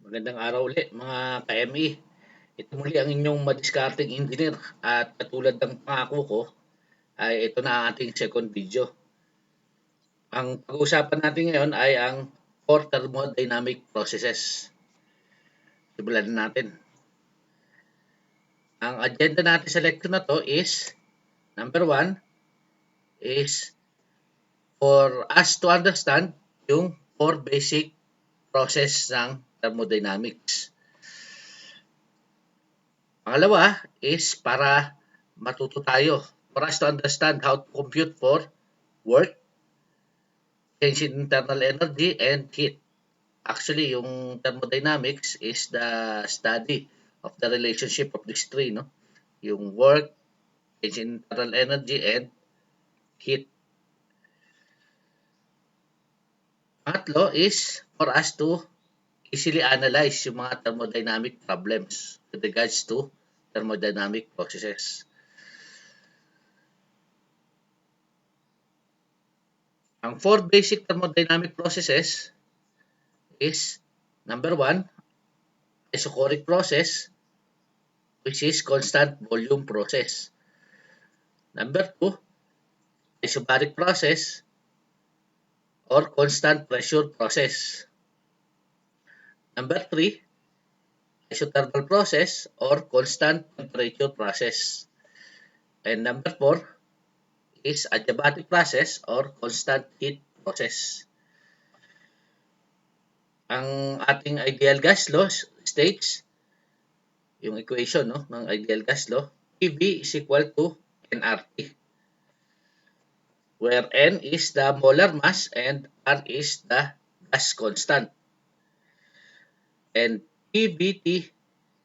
Magandang araw ulit mga ka-ME. Ito muli ang inyong madiskarteng engineer at katulad ng pangako ko ay ito na ang ating second video. Ang pag-uusapan natin ngayon ay ang four thermodynamic processes. Simulan natin. Ang agenda natin sa lecture na to is number 1 is for us to understand yung four basic process ng thermodynamics. Pangalawa is para matuto tayo, for us to understand how to compute for work, change in internal energy, and heat. Actually, yung thermodynamics is the study of the relationship of these three, no? Yung work, change in internal energy, and heat. Pangatlo is for us to easily analyze yung mga thermodynamic problems with regards to thermodynamic processes. Ang four basic thermodynamic processes is number 1, isochoric process, which is constant volume process. Number 2, isobaric process or constant pressure process. Number 3, isothermal process or constant temperature process. And number 4 is adiabatic process or constant heat process. Ang ating ideal gas law states, yung equation no, ng ideal gas law, PV is equal to nRT, where N is the molar mass and R is the gas constant. And PVT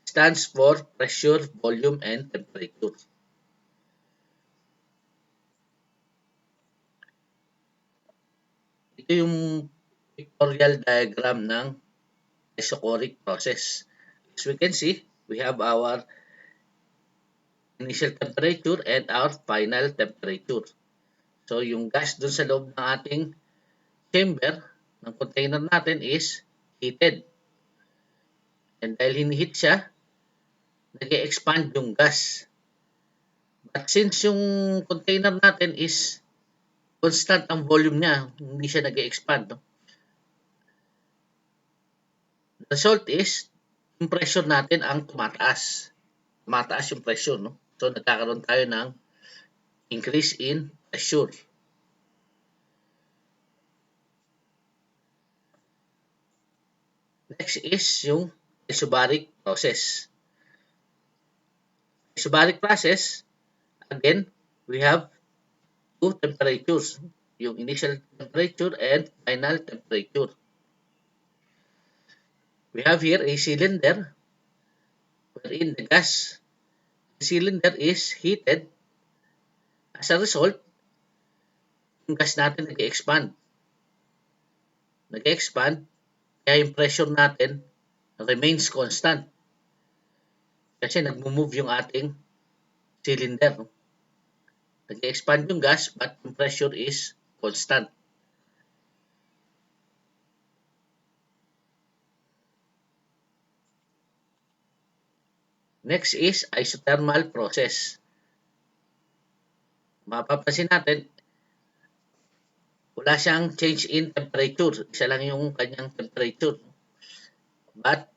stands for pressure, volume, and temperature. Ito yung pictorial diagram ng isochoric process. As we can see, we have our initial temperature and our final temperature. So, yung gas dun sa loob ng ating chamber, ng container natin is heated. And dahil hinihit siya, nag-e-expand yung gas. But since yung container natin is constant ang volume niya, hindi siya nag-e-expand. No? The result is, yung pressure natin ang tumataas. Tumataas yung pressure. No? So, nagkakaroon tayo ng increase in pressure. Next is yung isobaric process. Isobaric process, again, we have two temperatures, yung initial temperature and final temperature. We have here a cylinder wherein the gas cylinder is heated. As a result, yung gas natin nag-expand. Nag-expand, kaya yung pressure natin remains constant. Kasi nag-move yung ating cylinder. No? Nag-expand yung gas but yung pressure is constant. Next is isothermal process. Mapapansin natin, wala siyang change in temperature. Isa lang yung kanyang temperature. But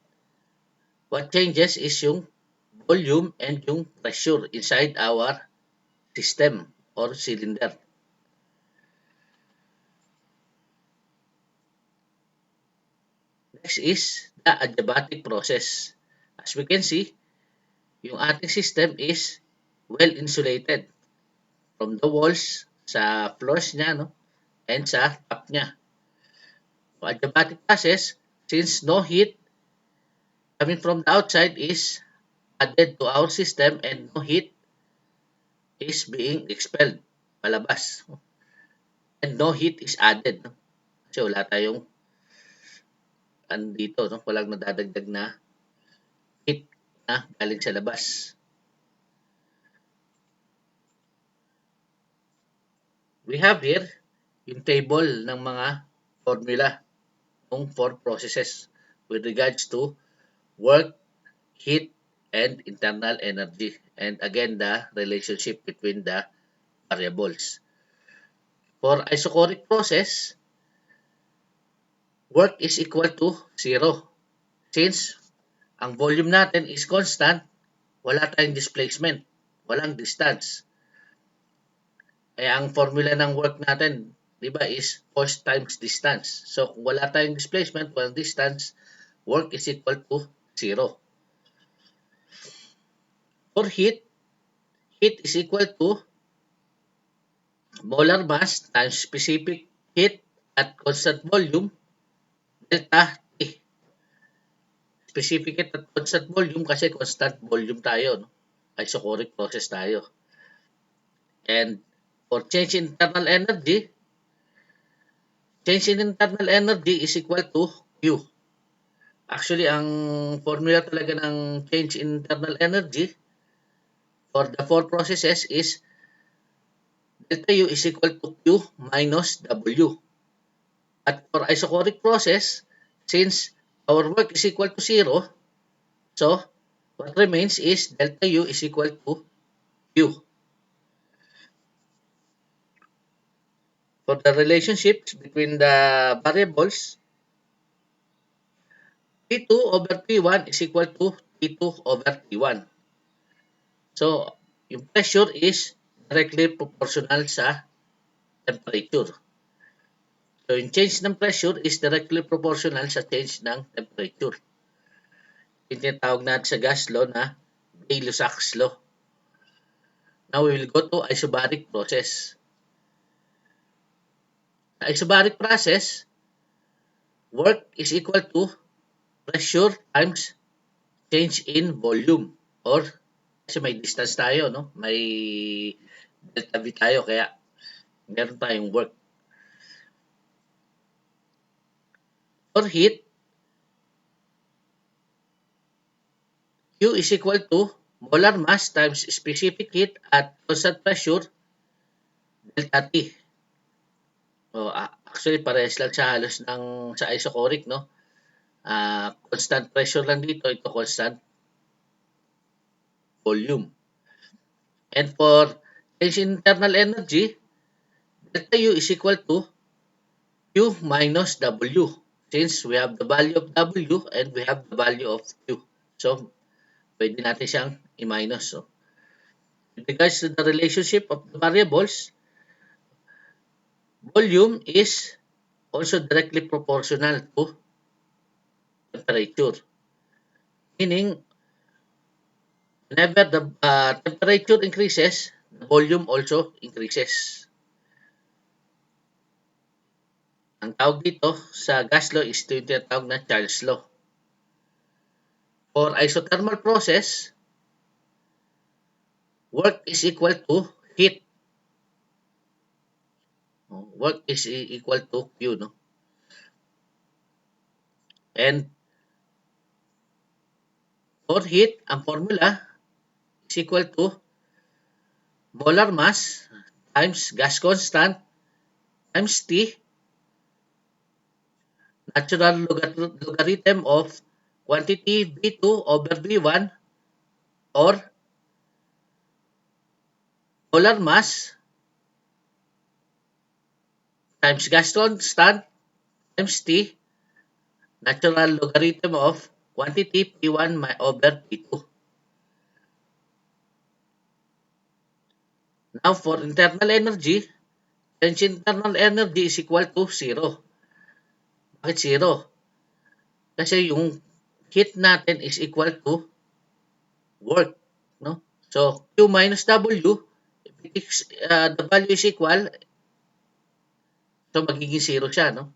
what changes is yung volume and yung pressure inside our system or cylinder. Next is the adiabatic process. As we can see, yung ating system is well insulated from the walls, sa floors niya, no? And sa top niya. So, adiabatic process, since no heat coming from the outside is added to our system and no heat is being expelled, palabas. And no heat is added. No? Kasi wala tayong dito, no? Walang nadadagdag na heat na galing sa labas. We have here yung table ng mga formula ng four processes with regards to work, heat, and internal energy. And again, the relationship between the variables. For isochoric process, work is equal to zero. Since ang volume natin is constant, wala tayong displacement, walang distance. Eh, ang formula ng work natin, di ba, is force times distance. So, kung wala tayong displacement, walang distance, work is equal to zero. For heat, heat is equal to molar mass times specific heat at constant volume, delta T. Specific heat at constant volume kasi constant volume tayo, no? Isochoric process tayo. And for change in internal energy, change in internal energy is equal to Q. Actually, ang formula talaga ng change in internal energy for the four processes is delta U is equal to Q minus W. At for isochoric process, since our work is equal to zero, so what remains is delta U is equal to Q. For the relationships between the variables, T2 over T1 is equal to T2 over T1. So, yung pressure is directly proportional sa temperature. So, yung change ng pressure is directly proportional sa change ng temperature. Yung tinatawag natin sa gas law na Gay-Lussac's law. Now, we will go to isobaric process. Sa isobaric process, work is equal to pressure times change in volume, or kasi may distance tayo, no? May delta V tayo, kaya meron tayong work. For heat, Q is equal to molar mass times specific heat at constant pressure, delta T. So, actually, parehas lang siya halos sa isochoric, no? Constant pressure lang dito, ito constant volume. And for change in internal energy, delta U is equal to Q minus W. Since we have the value of W and we have the value of Q. So, pwede natin siyang i-minus. So, with regards to the relationship of the variables, volume is also directly proportional to temperature. Meaning, whenever the temperature increases, the volume also increases. Ang tawag dito sa gas law is ito yung tinatawag na Charles law. For isothermal process, work is equal to heat. Work is equal to Q, no? And for heat, ang formula is equal to molar mass times gas constant times T, natural logarithm of quantity V2 over V1, or molar mass times gas constant times T, natural logarithm of quantity P1 over P2. Now, for internal energy, change internal energy is equal to zero. Bakit zero? Kasi yung heat natin is equal to work, no? So, Q minus W, if the value is equal, so magiging zero siya, no?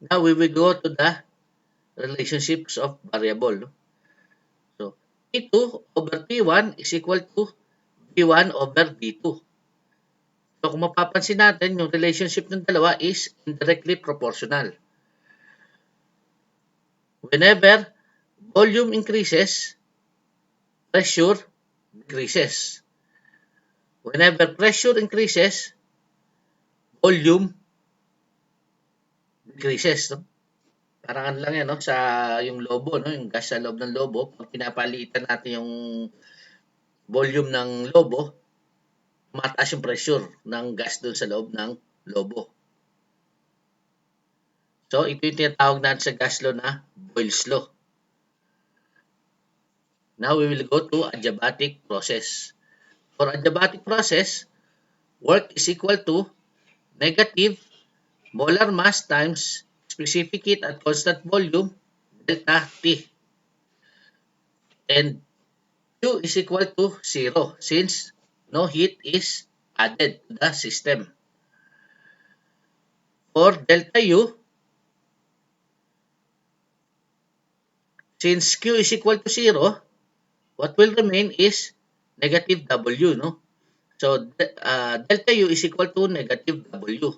Now, we will go to the relationships of variable, no? So, P2 over P1 is equal to P1 over P2. So, kung mapapansin natin, yung relationship ng dalawa is indirectly proportional. Whenever volume increases, pressure decreases. Whenever pressure increases, volume decreases. No? Parang ano lang yan, no? Sa yung lobo, no? Yung gas sa loob ng lobo, pag pinapalitan natin yung volume ng lobo, mataas yung pressure ng gas doon sa loob ng lobo. So, ito yung tinatawag natin sa gas law na Boyle's law. Now, we will go to adiabatic process. For adiabatic process, work is equal to negative molar mass times specific heat at constant volume delta T. And Q is equal to 0 since no heat is added to the system. For delta U, since Q is equal to 0, what will remain is negative W, no? So, delta U is equal to negative W,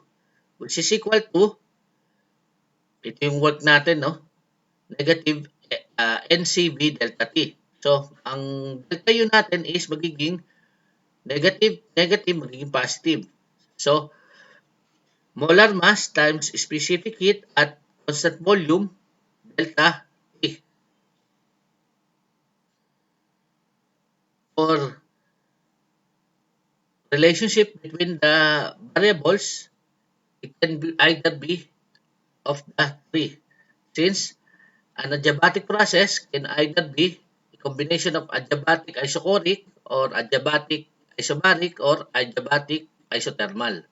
which is equal to, ito yung work natin, no? Negative NCV delta T. So, ang delta U natin is magiging negative, negative, magiging positive. So, molar mass times specific heat at constant volume delta T. For relationship between the variables, it can be either be of the three. Since an adiabatic process can either be a combination of adiabatic isochoric or adiabatic isobaric or adiabatic isothermal.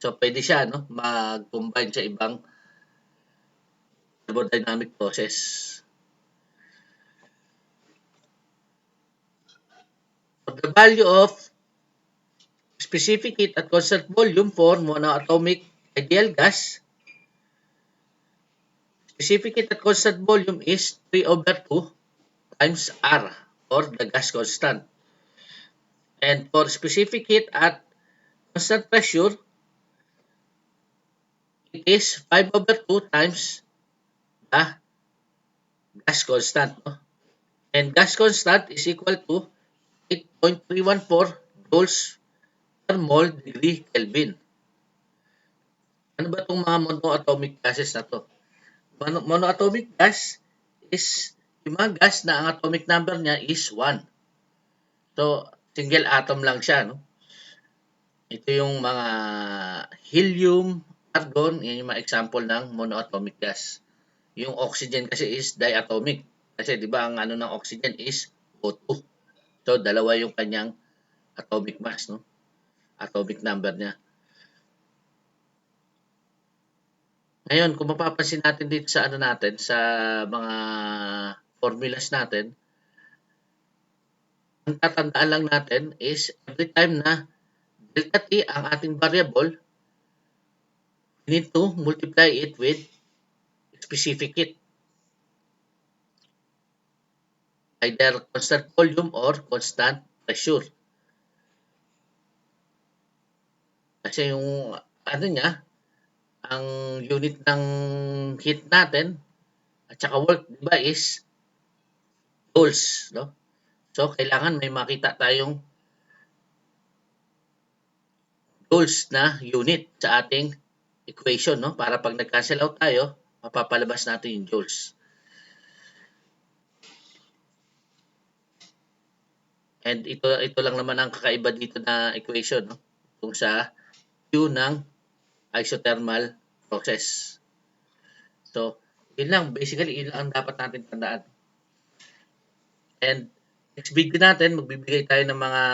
So, pwede siya no, mag-combine sa ibang thermodynamic process. For the value of specific heat at constant volume for monoatomic ideal gas, specific heat at constant volume is 3 over 2 times R or the gas constant. And for specific heat at constant pressure, it is 5 over 2 times the gas constant. No? And gas constant is equal to 8.314 joules per mole degree Kelvin. Ano ba itong mga monoatomic gases na to? Monoatomic gas is yung mga gas na ang atomic number niya is 1. So, single atom lang siya. No? Ito yung mga helium, argon, yan yung mga example ng monoatomic gas. Yung oxygen kasi is diatomic. Kasi di ba ang ano ng oxygen is O2. So, dalawa yung kanyang atomic mass, no? Atomic number niya. Ngayon, kung mapapansin natin dito sa ano natin, sa mga formulas natin, ang tatandaan lang natin is every time na delta T ang ating variable, we need to multiply it with specific heat. Either constant volume or constant pressure. Kasi yung ano niya, ang unit ng heat natin at saka work, di ba, is joules, no? So, kailangan may makita tayong joules na unit sa ating equation, no? Para pag nag-cancel out tayo, mapapalabas natin yung joules. And ito lang naman ang kakaiba dito na equation, no? Kung sa Q ng isothermal process. So, yun lang. Basically, yun lang ang dapat natin tandaan. And next video natin, magbibigay tayo ng mga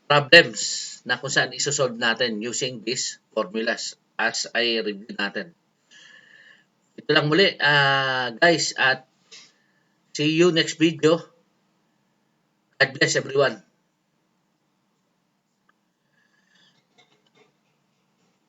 problems na kung saan isosolve natin using these formulas as I review natin. Ito lang muli, guys, at see you next video. God bless everyone.